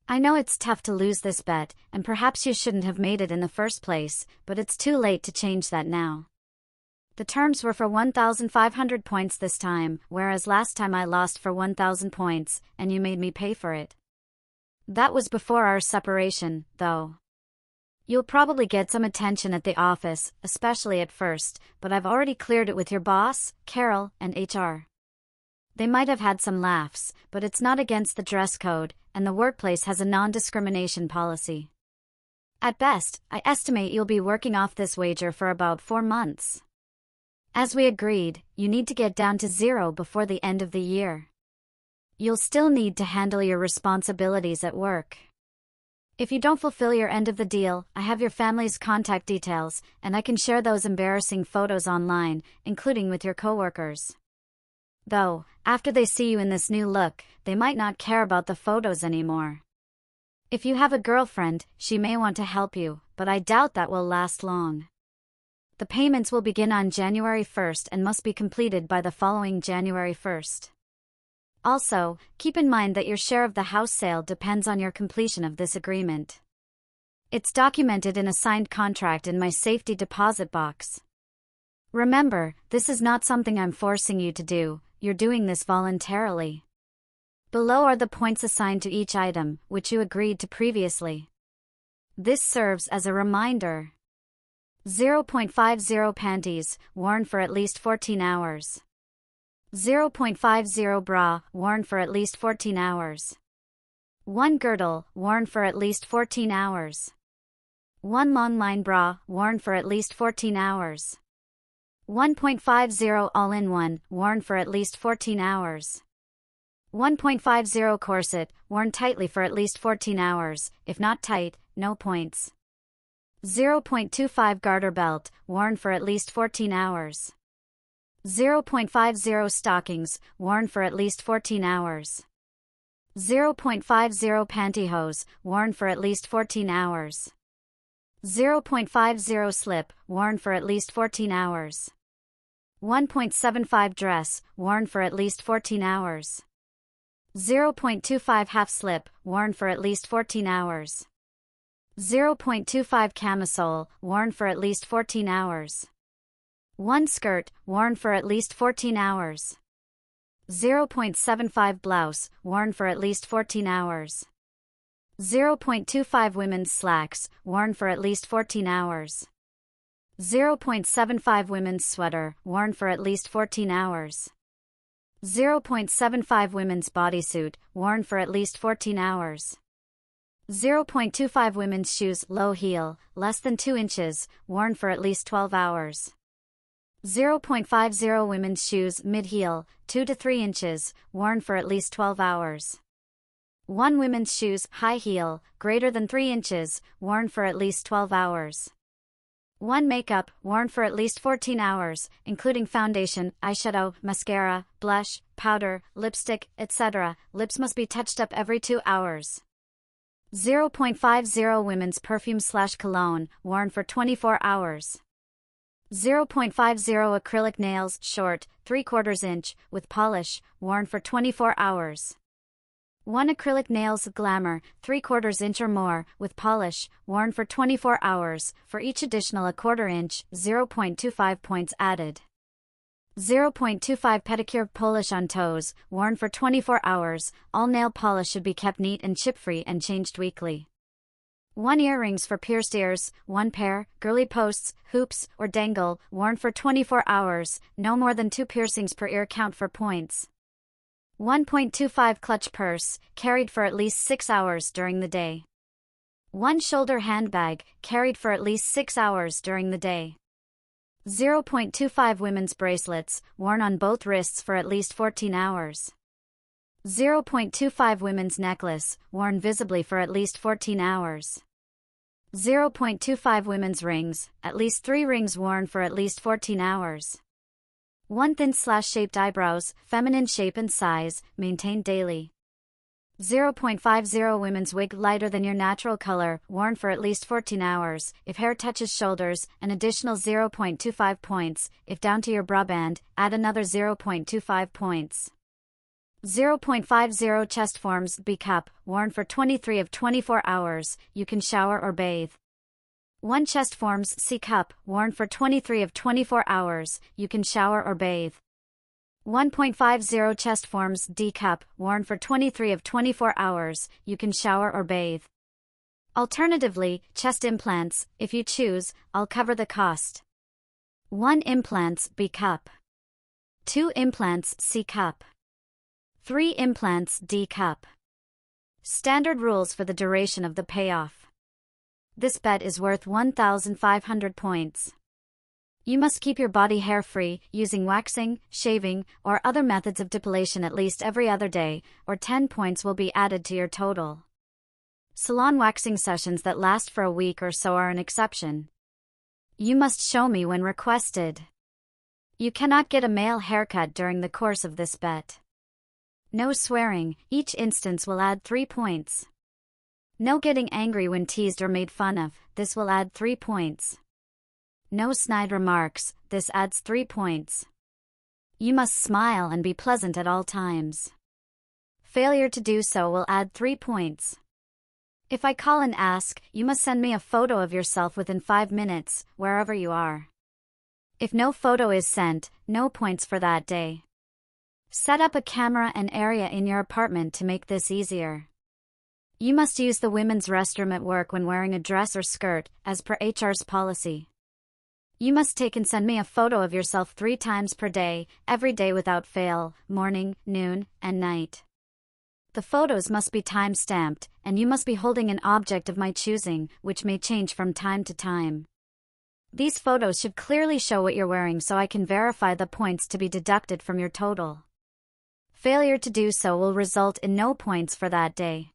I know it's tough to lose this bet, and perhaps you shouldn't have made it in the first place, but it's too late to change that now. The terms were for 1,500 points this time, whereas last time I lost for 1,000 points, and you made me pay for it. That was before our separation, though. You'll probably get some attention at the office, especially at first, but I've already cleared it with your boss, Carol, and HR. They might have had some laughs, but it's not against the dress code, and the workplace has a non-discrimination policy. At best, I estimate you'll be working off this wager for about 4 months. As we agreed, you need to get down to 0 before the end of the year. You'll still need to handle your responsibilities at work. If you don't fulfill your end of the deal, I have your family's contact details, and I can share those embarrassing photos online, including with your coworkers. Though, after they see you in this new look, they might not care about the photos anymore. If you have a girlfriend, she may want to help you, but I doubt that will last long. The payments will begin on January 1st and must be completed by the following January 1st. Also, keep in mind that your share of the house sale depends on your completion of this agreement. It's documented in a signed contract in my safety deposit box. Remember, this is not something I'm forcing you to do, you're doing this voluntarily. Below are the points assigned to each item, which you agreed to previously. This serves as a reminder. 0.50 panties, worn for at least 14 hours. 0.50 bra, worn for at least 14 hours. 1 girdle, worn for at least 14 hours. 1 longline bra, worn for at least 14 hours. 1.50 all-in-one, worn for at least 14 hours. 1.50 corset, worn tightly for at least 14 hours, if not tight, no points. 0.25 garter belt, worn for at least 14 hours. 0.50 stockings, worn for at least 14 hours. 0.50 pantyhose, worn for at least 14 hours. 0.50 slip, worn for at least 14 hours. 1.75 dress, worn for at least 14 hours. 0.25 half slip, worn for at least 14 hours. 0.25 camisole, worn for at least 14 hours. 1 skirt, worn for at least 14 hours. 0.75 blouse, worn for at least 14 hours. 0.25 women's slacks, worn for at least 14 hours. 0.75 women's sweater, worn for at least 14 hours. 0.75 women's bodysuit, worn for at least 14 hours. 0.25 women's shoes, low heel, less than 2 inches, worn for at least 12 hours. 0.50 women's shoes, mid-heel, 2 to 3 inches, worn for at least 12 hours. 1 women's shoes, high heel, greater than 3 inches, worn for at least 12 hours. 1 makeup, worn for at least 14 hours, including foundation, eyeshadow, mascara, blush, powder, lipstick, etc. Lips must be touched up every 2 hours. 0.50 women's perfume/cologne, worn for 24 hours. 0.50 acrylic nails, short, 3/4 inch, with polish, worn for 24 hours. 1 acrylic nails, glamour, 3/4 inch or more, with polish, worn for 24 hours, for each additional 1/4 inch, 0.25 points added. 0.25 pedicure polish on toes, worn for 24 hours, all nail polish should be kept neat and chip-free and changed weekly. 1 earrings for pierced ears, 1 pair, girly posts, hoops, or dangle, worn for 24 hours, no more than 2 piercings per ear count for points. 1.25 clutch purse, carried for at least 6 hours during the day. 1 shoulder handbag, carried for at least 6 hours during the day. 0.25 women's bracelets, worn on both wrists for at least 14 hours. 0.25 women's necklace, worn visibly for at least 14 hours. 0.25 women's rings, at least 3 rings worn for at least 14 hours. 1 thin/shaped eyebrows, feminine shape and size, maintained daily. 0.50 women's wig lighter than your natural color, worn for at least 14 hours, if hair touches shoulders, an additional 0.25 points, if down to your bra band, add another 0.25 points. 0.50 chest forms B cup, worn for 23 of 24 hours, you can shower or bathe. 1 chest forms C cup, worn for 23 of 24 hours, you can shower or bathe. 1.50 chest forms D cup, worn for 23 of 24 hours, you can shower or bathe. Alternatively, chest implants, if you choose, I'll cover the cost. 1 implants B cup. 2 implants C cup. 3 implants D cup. Standard rules for the duration of the payoff. This bet is worth 1,500 points. You must keep your body hair free, using waxing, shaving, or other methods of depilation at least every other day, or 10 points will be added to your total. Salon waxing sessions that last for a week or so are an exception. You must show me when requested. You cannot get a male haircut during the course of this bet. No swearing, each instance will add 3 points. No getting angry when teased or made fun of, this will add 3 points. No snide remarks, this adds 3 points. You must smile and be pleasant at all times. Failure to do so will add 3 points. If I call and ask, you must send me a photo of yourself within 5 minutes, wherever you are. If no photo is sent, no points for that day. Set up a camera and area in your apartment to make this easier. You must use the women's restroom at work when wearing a dress or skirt, as per HR's policy. You must take and send me a photo of yourself 3 times per day, every day without fail, morning, noon, and night. The photos must be time-stamped, and you must be holding an object of my choosing, which may change from time to time. These photos should clearly show what you're wearing so I can verify the points to be deducted from your total. Failure to do so will result in no points for that day.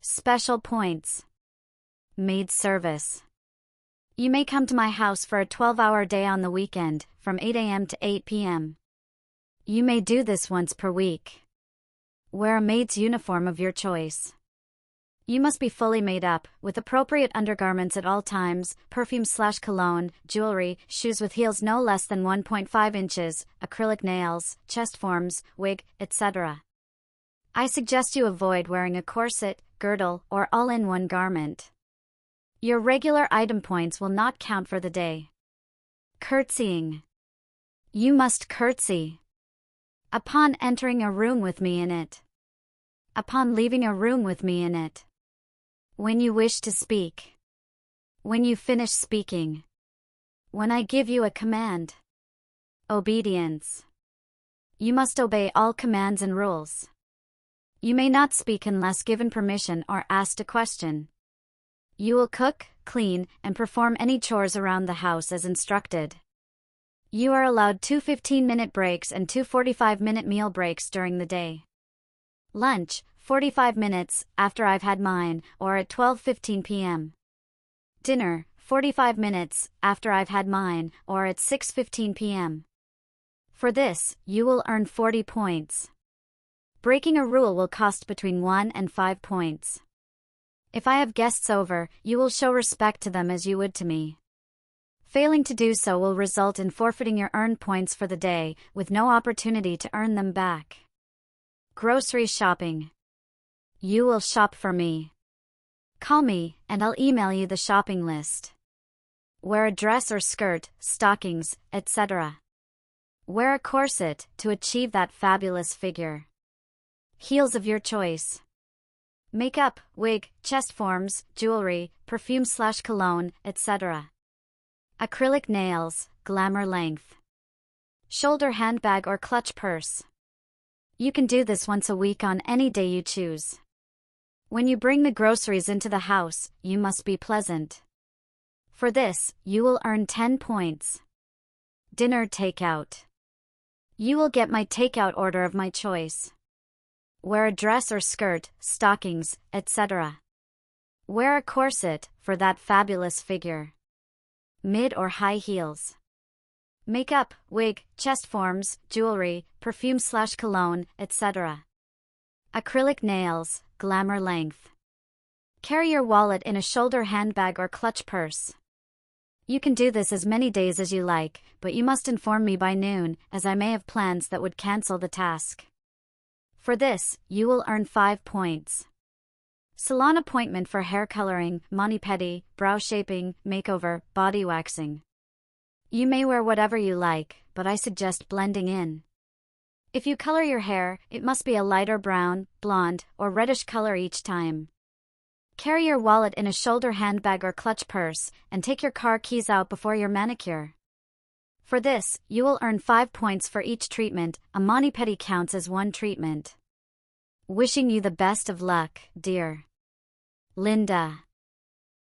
Special points. Maid service. You may come to my house for a 12-hour day on the weekend, from 8 a.m. to 8 p.m. You may do this once per week. Wear a maid's uniform of your choice. You must be fully made up, with appropriate undergarments at all times, perfume/cologne, jewelry, shoes with heels no less than 1.5 inches, acrylic nails, chest forms, wig, etc. I suggest you avoid wearing a corset, girdle, or all-in-one garment. Your regular item points will not count for the day. Curtsying. You must curtsy. Upon entering a room with me in it. Upon leaving a room with me in it. When you wish to speak. When you finish speaking. When I give you a command. Obedience. You must obey all commands and rules. You may not speak unless given permission or asked a question. You will cook, clean, and perform any chores around the house as instructed. You are allowed 2 15-minute breaks and 2 45-minute meal breaks during the day. Lunch, 45 minutes, after I've had mine, or at 12:15 p.m. Dinner, 45 minutes, after I've had mine, or at 6:15 p.m. For this, you will earn 40 points. Breaking a rule will cost between 1 and 5 points. If I have guests over, you will show respect to them as you would to me. Failing to do so will result in forfeiting your earned points for the day, with no opportunity to earn them back. Grocery shopping. You will shop for me. Call me, and I'll email you the shopping list. Wear a dress or skirt, stockings, etc. Wear a corset to achieve that fabulous figure. Heels of your choice. Makeup, wig, chest forms, jewelry, perfume/cologne, etc. Acrylic nails, glamour length. Shoulder handbag or clutch purse. You can do this once a week on any day you choose. When you bring the groceries into the house, you must be pleasant. For this, you will earn 10 points. Dinner takeout. You will get my takeout order of my choice. Wear a dress or skirt, stockings, etc. Wear a corset, for that fabulous figure. Mid or high heels. Makeup, wig, chest forms, jewelry, perfume/cologne, etc. Acrylic nails, glamour length. Carry your wallet in a shoulder handbag or clutch purse. You can do this as many days as you like, but you must inform me by noon, as I may have plans that would cancel the task. For this, you will earn 5 points. Salon appointment for hair coloring, mani-pedi, brow shaping, makeover, body waxing. You may wear whatever you like, but I suggest blending in. If you color your hair, it must be a lighter brown, blonde, or reddish color each time. Carry your wallet in a shoulder handbag or clutch purse, and take your car keys out before your manicure. For this, you will earn 5 points for each treatment. A mani-pedi counts as 1 treatment. Wishing you the best of luck, dear Linda.